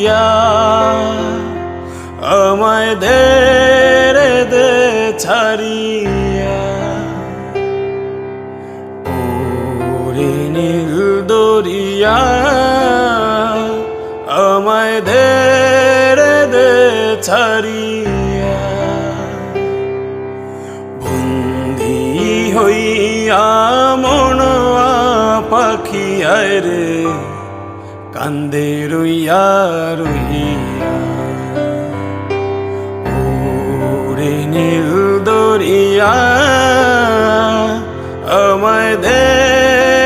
দরিয়া আমায় দে রে দে ছাড়িয়া ওরে নীল দরিয়া আমায় দে রে দে ছাড়িয়া বন্দি হইয়া মনয়া পাখি আয় রে কান্দে রইয়া রইয়া ওরে নীল দরিয়া আমায় দে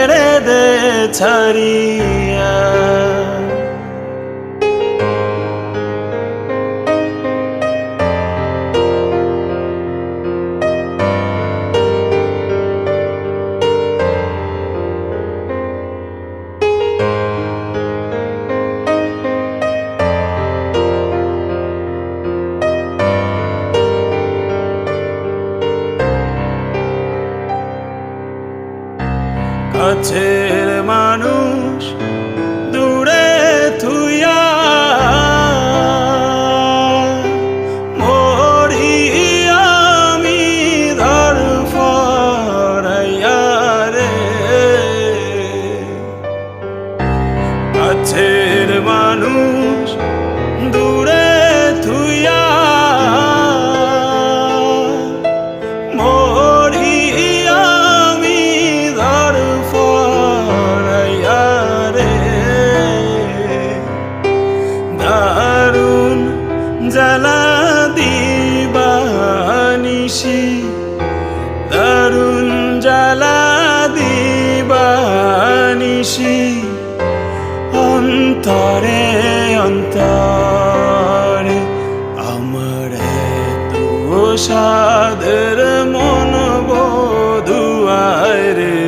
রে দে ছাড়িয়া কাছের মানুষ দূরে থুইয়া মরি আমি ধরফরাইয়া রে কাছের মানুষ দূরে থুইয়া জ্বালা দিবানিশি দারুণ জ্বালা দিবানিশি অন্তরে অন্তরে আমার তো সাদের মন বধুয়ায় রে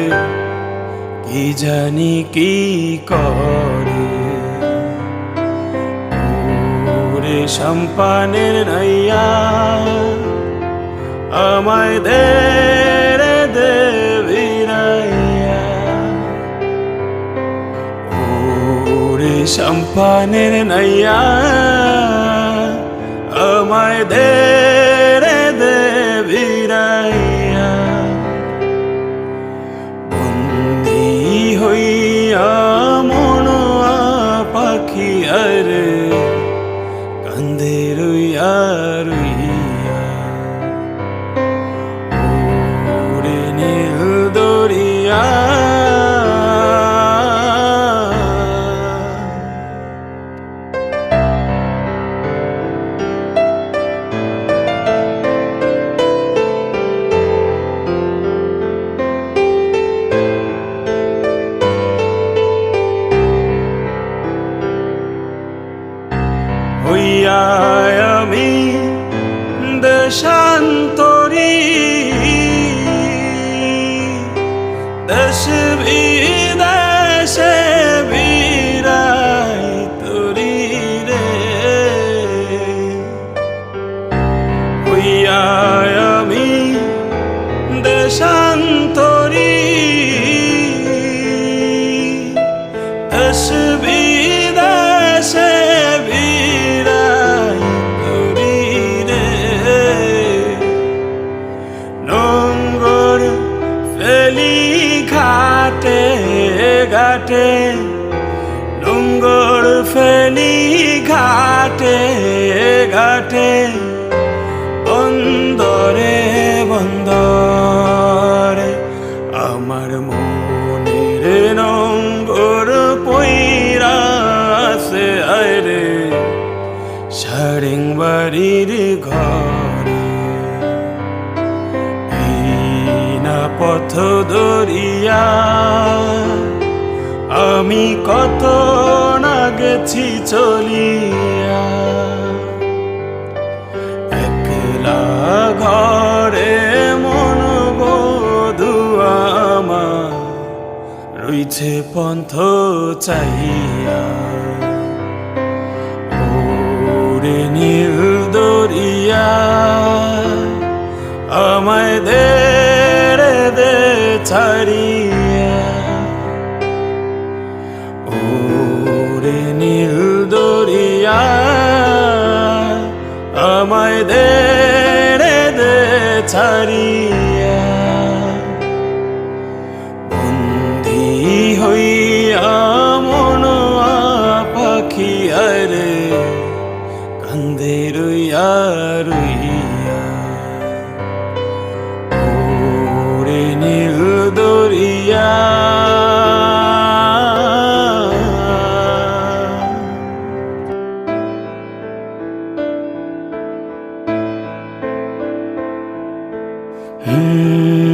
কি জানি কি করে সম্পানের নাইয়া আমায় দে রে দে ভিড়াইয়া ওরে সম্পানের নাইয়া আমায় দে রে দে ভিড়াইয়া বন্দি হইয়া মনয়া পাখি আরে কান্দে রইয়া রইয়া ওরে নীল দরিয়া হইয়া আমি দেশান্তরী দেশ বিদেশে বিরাই তরি রে হইয়া আমি দেশান্তরী দেশ বিদেশে ঘাটে ঘাটে নোঙ্গর ফেলি ঘাটে ঘাটে বন্দরে বন্দরে আমার মনের নোঙ্গর পইরা আছে আয় রে সারেং বাড়ির ঘরে পথ দরিয়া আমি কত না গেছি চলিয়া একলা ঘরে মন বধুয়া আমার রইছে পন্থ চাহিয়া ওরে নীল দরিয়া আমায় দে ছাড়িয়া ওরে নীল দরিয়া দে রে দে ছাড়িয়া বন্দি হইয়া মন পাখি আরে কান্দে রইয়া রইয়া ওরে নীল দরিয়া Hmm